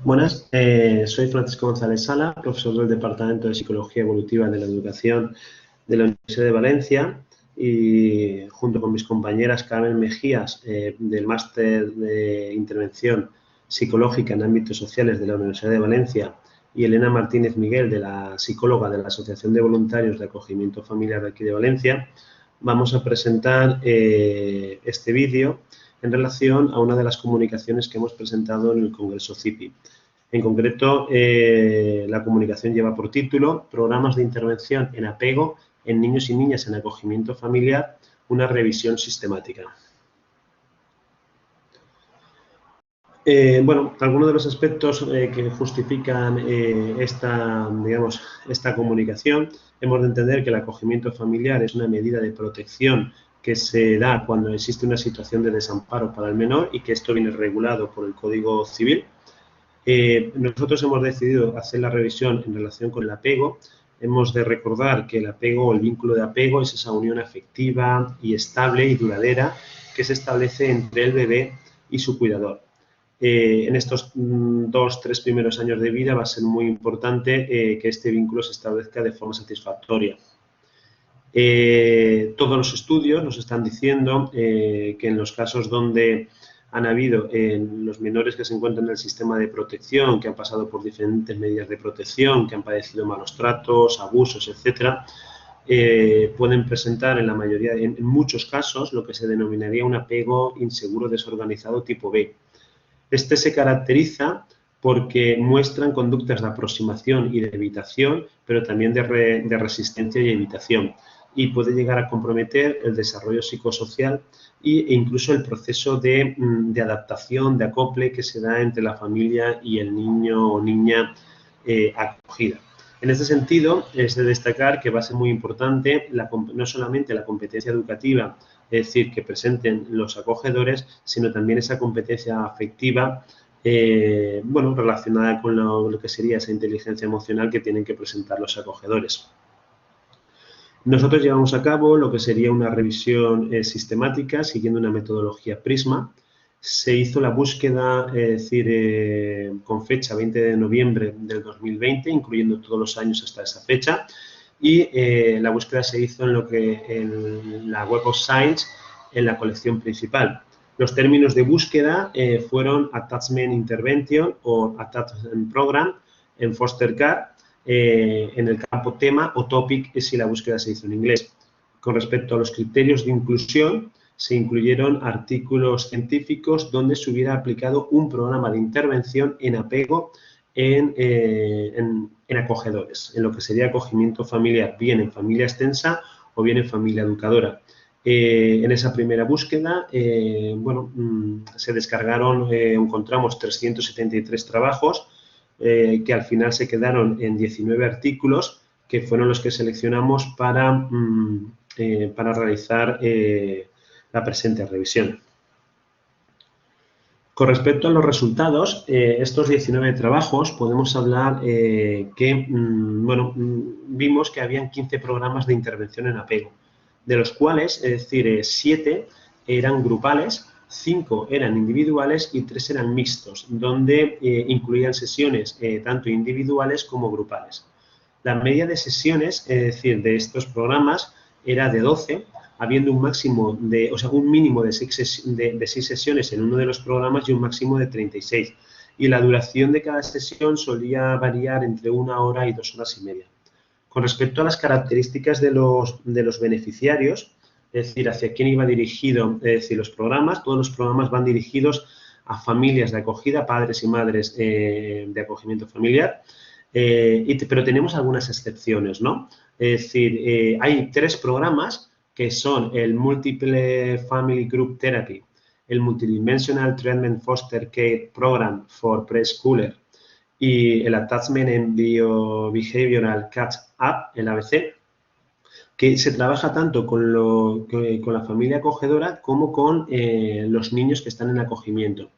Buenas, soy Francisco González Sala, profesor del Departamento de Psicología Evolutiva de la Educación de la Universidad de Valencia y junto con mis compañeras Carmen Mejías del Máster de Intervención Psicológica en Ámbitos Sociales de la Universidad de Valencia y Elena Martínez Miguel, de la psicóloga de la Asociación de Voluntarios de Acogimiento Familiar de aquí de Valencia, vamos a presentar este vídeo en relación a una de las comunicaciones que hemos presentado en el Congreso CIPI. En concreto, la comunicación lleva por título Programas de intervención en apego en niños y niñas en acogimiento familiar, una revisión sistemática. Bueno, algunos de los aspectos que justifican esta comunicación, hemos de entender que el acogimiento familiar es una medida de protección que se da cuando existe una situación de desamparo para el menor y que esto viene regulado por el Código Civil. Nosotros hemos decidido hacer la revisión en relación con el apego. Hemos de recordar que el apego o el vínculo de apego es esa unión afectiva y estable y duradera que se establece entre el bebé y su cuidador. En estos 2-3 primeros años de vida va a ser muy importante que este vínculo se establezca de forma satisfactoria. Todos los estudios nos están diciendo que en los casos donde han habido los menores que se encuentran en el sistema de protección, que han pasado por diferentes medidas de protección, que han padecido malos tratos, abusos, etcétera, pueden presentar en muchos casos, lo que se denominaría un apego inseguro desorganizado tipo B. Este se caracteriza porque muestran conductas de aproximación y de evitación, pero también de resistencia y evitación, y puede llegar a comprometer el desarrollo psicosocial e incluso el proceso de adaptación, de acople que se da entre la familia y el niño o niña acogida. En este sentido, es de destacar que va a ser muy importante no solamente la competencia educativa, es decir, que presenten los acogedores, sino también esa competencia afectiva, relacionada con lo que sería esa inteligencia emocional que tienen que presentar los acogedores. Nosotros llevamos a cabo lo que sería una revisión sistemática siguiendo una metodología PRISMA. Se hizo la búsqueda, con fecha 20 de noviembre del 2020, incluyendo todos los años hasta esa fecha, y la búsqueda se hizo en la Web of Science, en la colección principal. Los términos de búsqueda fueron Attachment Intervention o Attachment Program en Foster Care, en el campo tema o topic si la búsqueda se hizo en inglés. Con respecto a los criterios de inclusión, se incluyeron artículos científicos donde se hubiera aplicado un programa de intervención en apego en acogedores, en lo que sería acogimiento familiar, bien en familia extensa o bien en familia educadora. En esa primera búsqueda, se descargaron, encontramos 373 trabajos que al final se quedaron en 19 artículos que fueron los que seleccionamos para realizar la presente revisión. Con respecto a los resultados, estos 19 trabajos podemos hablar que vimos que habían 15 programas de intervención en apego, de los cuales, 7 eran grupales, 5 eran individuales y 3 eran mixtos, donde incluían sesiones tanto individuales como grupales. La media de sesiones, de estos programas era de 12, habiendo un mínimo de 6 sesiones en uno de los programas y un máximo de 36. Y la duración de cada sesión solía variar entre 1 hora y 2 horas y media. Con respecto a las características de los beneficiarios, es decir, hacia quién iba dirigido, los programas, todos los programas van dirigidos a familias de acogida, padres y madres de acogimiento familiar, pero tenemos algunas excepciones, ¿no? Es decir, hay 3 programas que son el Multiple Family Group Therapy, el Multidimensional Treatment Foster Care Program for Preschooler y el Attachment and Behavioral Catch-up, el ABC, que se trabaja tanto con la familia acogedora como con los niños que están en acogimiento.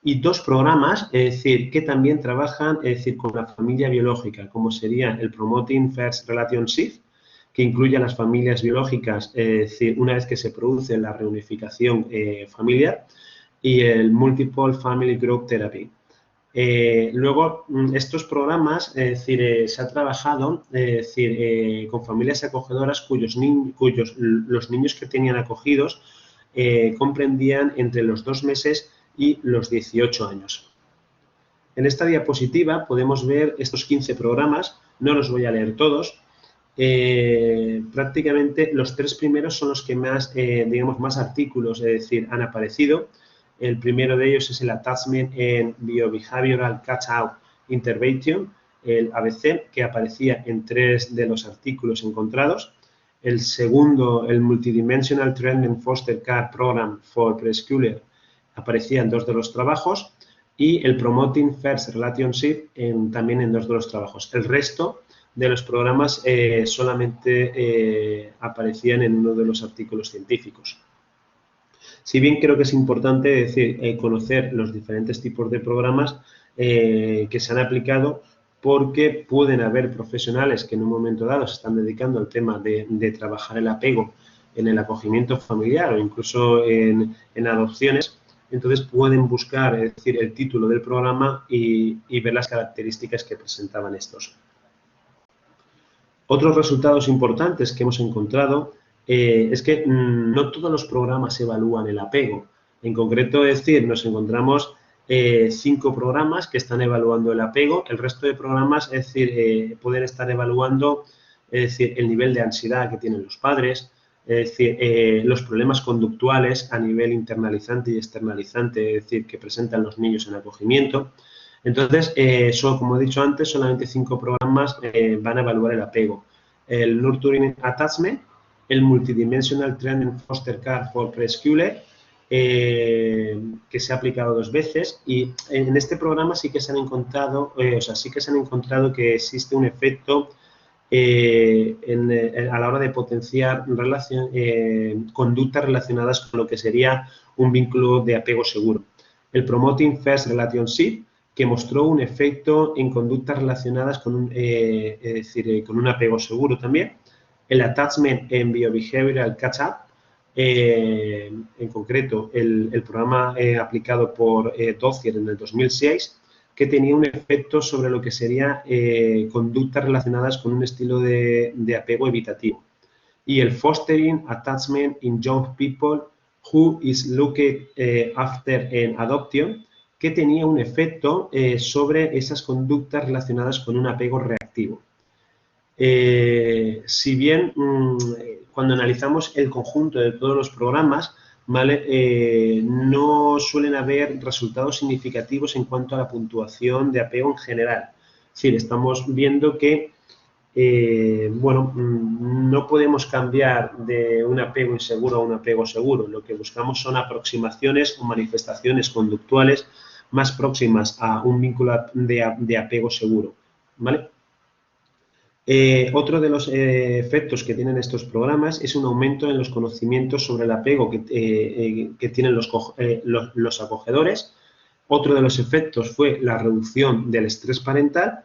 Y 2 programas, que también trabajan, con la familia biológica, como sería el Promoting First Relationship, que incluye a las familias biológicas, una vez que se produce la reunificación familiar, y el Multiple Family Group Therapy. Luego, estos programas, es decir, se ha trabajado con familias acogedoras los niños que tenían acogidos comprendían entre los 2 meses y los 18 años. En esta diapositiva podemos ver estos 15 programas, no los voy a leer todos. Prácticamente los 3 primeros son los que más, digamos, más artículos, es decir, han aparecido. El primero de ellos es el Attachment and Biobehavioral Catch-up Intervention, el ABC, que aparecía en 3 de los artículos encontrados. El segundo, el Multidimensional Treatment Foster Care Program for Preschooler, aparecía en 2 de los trabajos. Y el Promoting First Relationship también en 2 de los trabajos. El resto de los programas solamente aparecían en uno de los artículos científicos. Si bien creo que es importante conocer los diferentes tipos de programas que se han aplicado, porque pueden haber profesionales que en un momento dado se están dedicando al tema de trabajar el apego en el acogimiento familiar o incluso en adopciones. Entonces pueden buscar, es decir, el título del programa y ver las características que presentaban estos. Otros resultados importantes que hemos encontrado es que no todos los programas evalúan el apego. En concreto, es decir, nos encontramos 5 programas que están evaluando el apego. El resto de programas, es decir, pueden estar evaluando, es decir, el nivel de ansiedad que tienen los padres, es decir, los problemas conductuales a nivel internalizante y externalizante, es decir, que presentan los niños en acogimiento. Entonces, como he dicho antes, solamente 5 programas van a evaluar el apego. El Nurturing Attachment, el Multidimensional Treatment Foster Care for Preschooler, que se ha aplicado 2 veces, y en este programa sí que se han encontrado, que existe un efecto a la hora de potenciar conductas relacionadas con lo que sería un vínculo de apego seguro. El Promoting First Relationship, que mostró un efecto en conductas relacionadas con un apego seguro también. El Attachment and Biobehavioral Catch-up, en concreto el programa aplicado por Dozier en el 2006, que tenía un efecto sobre lo que sería conductas relacionadas con un estilo de apego evitativo. Y el Fostering Attachment in Young People Who is Looked After in Adoption, que tenía un efecto sobre esas conductas relacionadas con un apego reactivo. Si bien cuando analizamos el conjunto de todos los programas, ¿vale? No suelen haber resultados significativos en cuanto a la puntuación de apego en general. Es decir, estamos viendo que no podemos cambiar de un apego inseguro a un apego seguro. Lo que buscamos son aproximaciones o manifestaciones conductuales más próximas a un vínculo de apego seguro, ¿vale? Otro de los efectos que tienen estos programas es un aumento en los conocimientos sobre el apego que tienen los acogedores. Otro de los efectos fue la reducción del estrés parental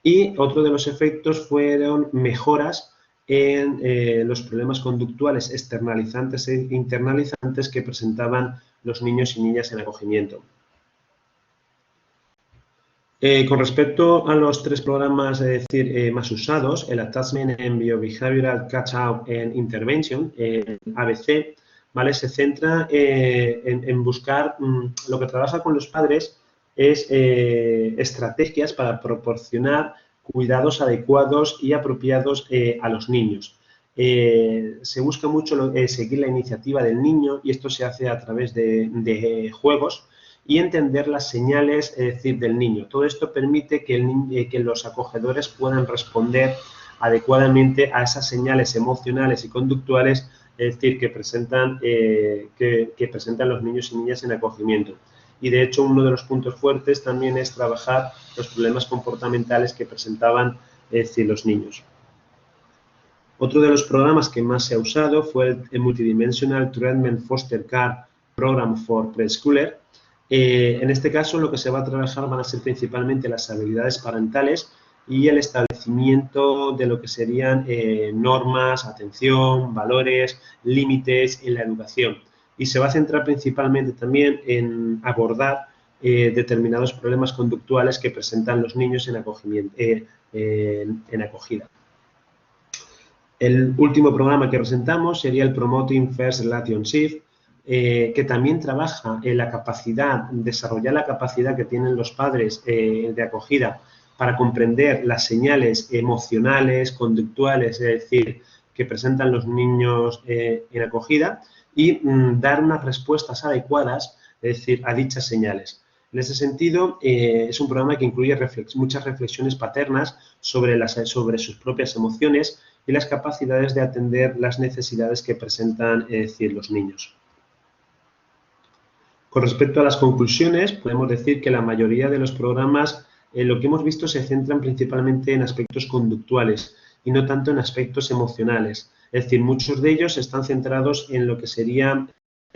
y otro de los efectos fueron mejoras en los problemas conductuales externalizantes e internalizantes que presentaban los niños y niñas en acogimiento. Con respecto a los 3 programas, más usados, el Attachment and Biobehavioral Catch-up and Intervention, ABC, ¿vale? Se centra en buscar, lo que trabaja con los padres es estrategias para proporcionar cuidados adecuados y apropiados a los niños. Se busca mucho seguir la iniciativa del niño y esto se hace a través de juegos y entender las señales, del niño. Todo esto permite que los acogedores puedan responder adecuadamente a esas señales emocionales y conductuales, que presentan los niños y niñas en acogimiento. Y, de hecho, uno de los puntos fuertes también es trabajar los problemas comportamentales que presentaban, los niños. Otro de los programas que más se ha usado fue el Multidimensional Treatment Foster Care Program for Preschooler. En este caso, lo que se va a trabajar van a ser principalmente las habilidades parentales y el establecimiento de lo que serían normas, atención, valores, límites en la educación. Y se va a centrar principalmente también en abordar determinados problemas conductuales que presentan los niños en acogida. El último programa que presentamos sería el Promoting First Relationship, que también trabaja en la capacidad, desarrollar la capacidad que tienen los padres de acogida para comprender las señales emocionales, conductuales, es decir, que presentan los niños en acogida y dar unas respuestas adecuadas, es decir, a dichas señales. En ese sentido, es un programa que incluye muchas reflexiones paternas sobre sus propias emociones y las capacidades de atender las necesidades que presentan, es decir, los niños. Con respecto a las conclusiones, podemos decir que la mayoría de los programas, lo que hemos visto, se centran principalmente en aspectos conductuales y no tanto en aspectos emocionales. Es decir, muchos de ellos están centrados en lo que sería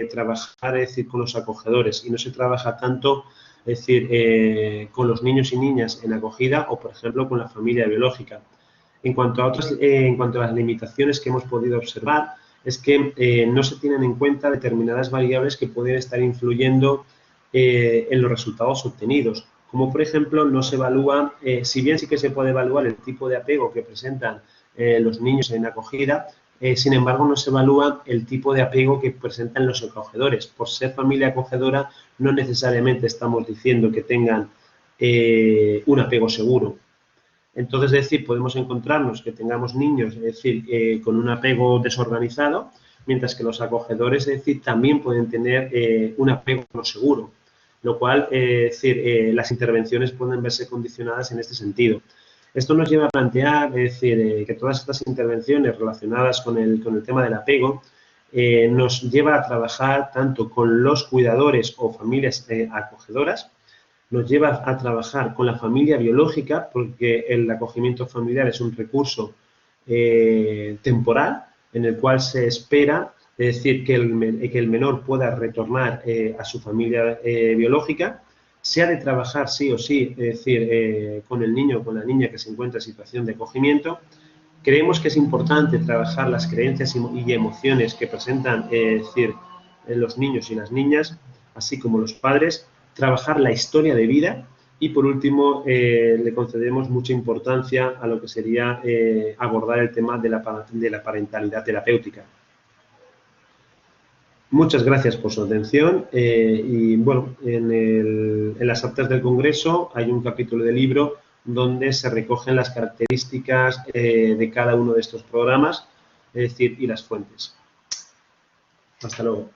trabajar, es decir, con los acogedores y no se trabaja tanto, es decir, con los niños y niñas en acogida o, por ejemplo, con la familia biológica. En cuanto a las limitaciones que hemos podido observar, es que no se tienen en cuenta determinadas variables que pueden estar influyendo en los resultados obtenidos. Como, por ejemplo, no se evalúa, si bien sí que se puede evaluar el tipo de apego que presentan los niños en acogida, sin embargo, no se evalúa el tipo de apego que presentan los acogedores. Por ser familia acogedora, no necesariamente estamos diciendo que tengan un apego seguro. Entonces, es decir, podemos encontrarnos que tengamos niños, es decir, con un apego desorganizado, mientras que los acogedores, es decir, también pueden tener un apego no seguro, lo cual, es decir, las intervenciones pueden verse condicionadas en este sentido. Esto nos lleva a plantear, es decir, que todas estas intervenciones relacionadas con el tema del apego nos lleva a trabajar tanto con los cuidadores o familias acogedoras, nos lleva a trabajar con la familia biológica, porque el acogimiento familiar es un recurso temporal en el cual se espera, es decir, que el menor pueda retornar a su familia biológica. Se ha de trabajar sí o sí, es decir, con el niño o con la niña que se encuentra en situación de acogimiento. Creemos que es importante trabajar las creencias y emociones que presentan, es decir, los niños y las niñas, así como los padres, trabajar la historia de vida y, por último, le concedemos mucha importancia a lo que sería abordar el tema de la parentalidad terapéutica. Muchas gracias por su atención y, bueno, en las actas del Congreso hay un capítulo del libro donde se recogen las características de cada uno de estos programas, es decir, y las fuentes. Hasta luego.